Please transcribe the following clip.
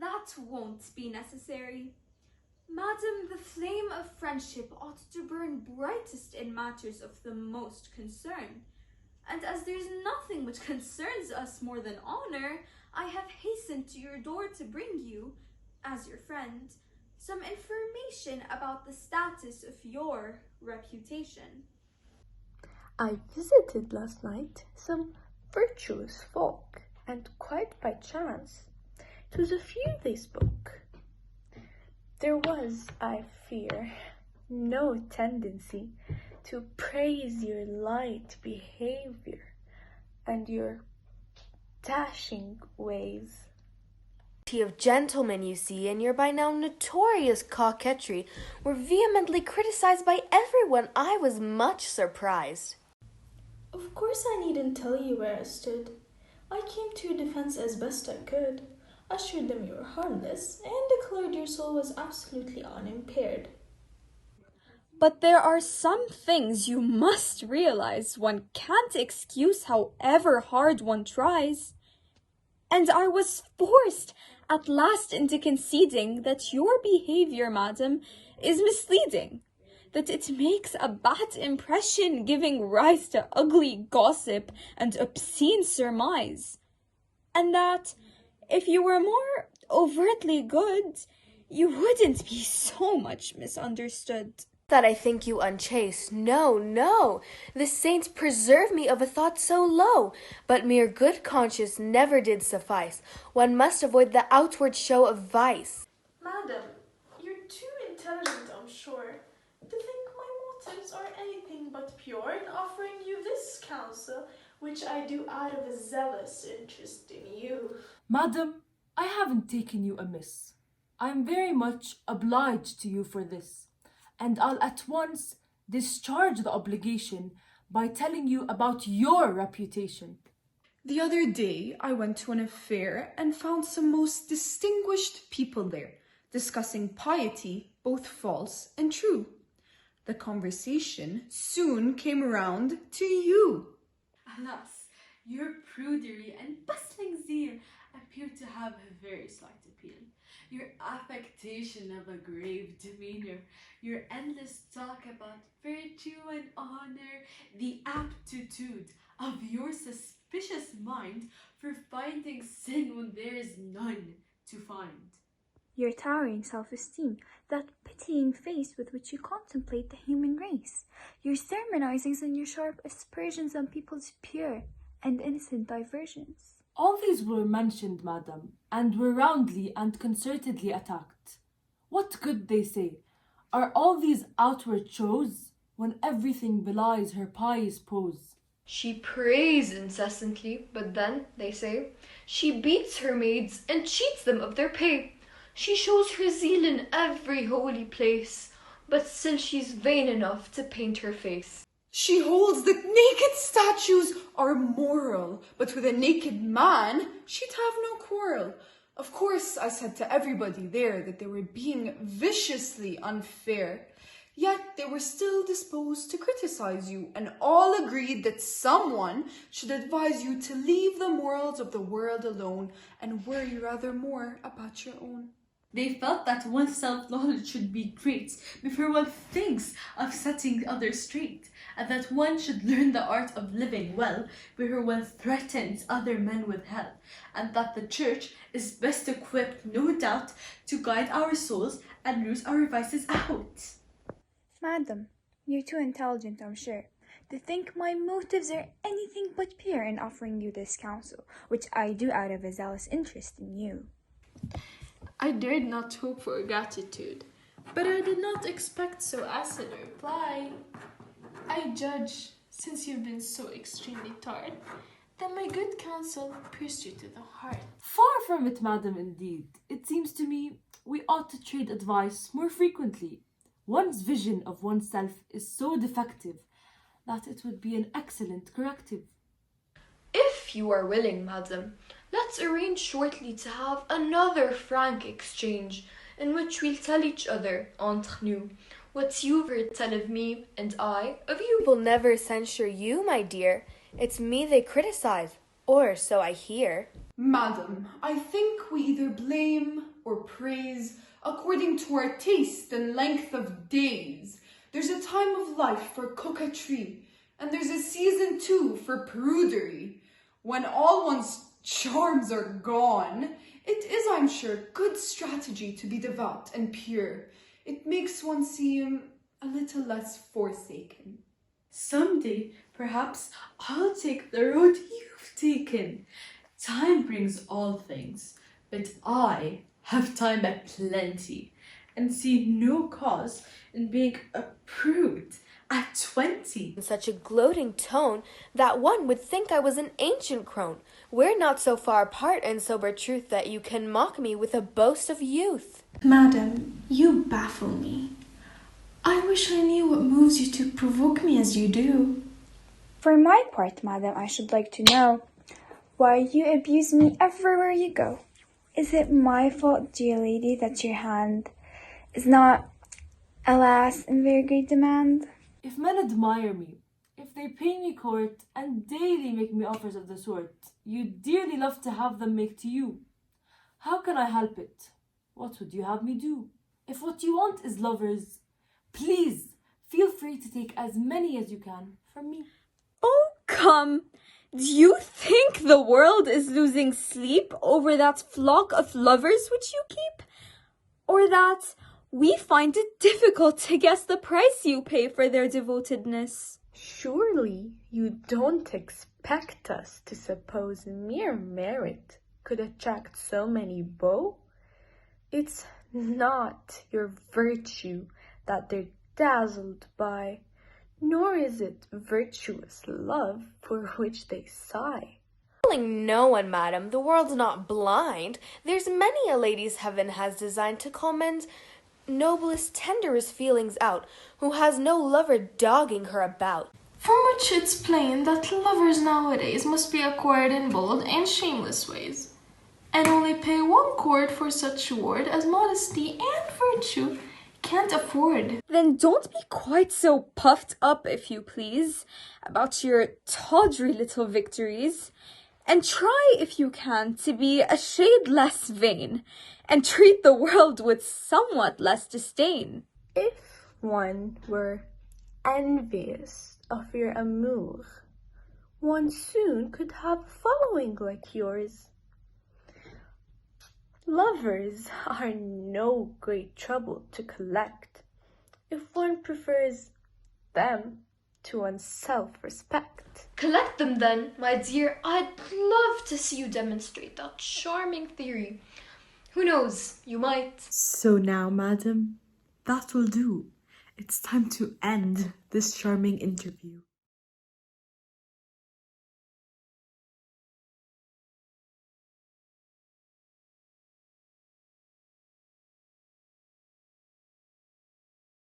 That won't be necessary. Madam, the flame of friendship ought to burn brightest in matters of the most concern. And as there's nothing which concerns us more than honor, I have hastened to your door to bring you, as your friend, some information about the status of your reputation. I visited last night some virtuous folk, and quite by chance, 'twas of you they spoke. There was, I fear, no tendency to praise your light behavior and your dashing ways. Of gentlemen, you see, and your by now notorious coquetry were vehemently criticized by everyone. I was much surprised. Of course I needn't tell you where I stood. I came to your defense as best I could, assured them you were harmless, and declared your soul was absolutely unimpaired. But there are some things you must realize one can't excuse however hard one tries. And I was forced at last into conceding that your behavior, madam, is misleading, that it makes a bad impression, giving rise to ugly gossip and obscene surmise, and that if you were more overtly good, you wouldn't be so much misunderstood. That I think you unchaste. No, no, the saints preserve me of a thought so low. But mere good conscience never did suffice. One must avoid the outward show of vice. Madam, you're too intelligent, I'm sure, to think my motives are anything but pure in offering you this counsel, which I do out of a zealous interest in you. Madam, I haven't taken you amiss. I am very much obliged to you for this, and I'll at once discharge the obligation by telling you about your reputation. The other day I went to an affair and found some most distinguished people there, discussing piety, both false and true. The conversation soon came around to you. Alas, your prudery and bustling zeal appear to have a very slight appeal. Your affectation of a grave demeanor, your endless talk about virtue and honor, the aptitude of your suspicious mind for finding sin when there is none to find. Your towering self-esteem, that pitying face with which you contemplate the human race, your sermonizings and your sharp aspersions on people's pure and innocent diversions. All these were mentioned, madam, and were roundly and concertedly attacked. What good, they say, are all these outward shows, when everything belies her pious pose? She prays incessantly, but then, they say, she beats her maids and cheats them of their pay. She shows her zeal in every holy place, but still she's vain enough to paint her face. She holds that naked statues are moral, but with a naked man she'd have no quarrel. Of course, I said to everybody there that they were being viciously unfair, yet they were still disposed to criticize you, and all agreed that someone should advise you to leave the morals of the world alone and worry rather more about your own. They felt that one's self-knowledge should be great before one thinks of setting others straight, and that one should learn the art of living well before one threatens other men with hell, and that the church is best equipped, no doubt, to guide our souls and root our vices out. Madam, you're too intelligent, I'm sure, to think my motives are anything but pure in offering you this counsel, which I do out of a zealous interest in you. I dared not hope for gratitude, but I did not expect so acid a reply. I judge, since you've been so extremely tart, that my good counsel pierced you to the heart. Far from it, madam, indeed. It seems to me we ought to trade advice more frequently. One's vision of oneself is so defective that it would be an excellent corrective. If you are willing, madam, let's arrange shortly to have another frank exchange, in which we'll tell each other, entre nous, what you've heard tell of me, and I of you. Will never censure you, my dear. It's me they criticize, or so I hear. Madam, I think we either blame or praise, according to our taste and length of days. There's a time of life for coquetry, and there's a season too for prudery. When all one's charms are gone, it is, I'm sure, good strategy to be devout and pure. It makes one seem a little less forsaken. Someday, perhaps, I'll take the road you've taken. Time brings all things, but I have time aplenty, and see no cause in being a prude at 20. In such a gloating tone that one would think I was an ancient crone. We're not so far apart in sober truth that you can mock me with a boast of youth. Madam, you baffle me. I wish I knew what moves you to provoke me as you do. For my part, madam, I should like to know why you abuse me everywhere you go. Is it my fault, dear lady, that your hand is not, alas, in very great demand? If men admire me, if they pay me court and daily make me offers of the sort you dearly love to have them make to you, how can I help it? What would you have me do? If what you want is lovers, please feel free to take as many as you can from me. Oh, come! Do you think the world is losing sleep over that flock of lovers which you keep? Or that we find it difficult to guess the price you pay for their devotedness? Surely you don't expect us to suppose mere merit could attract so many beaux? It's not your virtue that they're dazzled by, nor is it virtuous love for which they sigh. Fooling no one, madam, the world's not blind. There's many a lady's heaven has designed to call men's noblest, tenderest feelings out, who has no lover dogging her about. From which it's plain that lovers nowadays must be acquired in bold and shameless ways, and only pay one court for such reward as modesty and virtue can't afford. Then don't be quite so puffed up, if you please, about your tawdry little victories, and try, if you can, to be a shade less vain, and treat the world with somewhat less disdain. If one were envious of your amour, one soon could have a following like yours. Lovers are no great trouble to collect if one prefers them to one's self-respect. Collect them then, my dear. I'd love to see you demonstrate that charming theory. Who knows, you might. So now, madam, that will do. It's time to end this charming interview.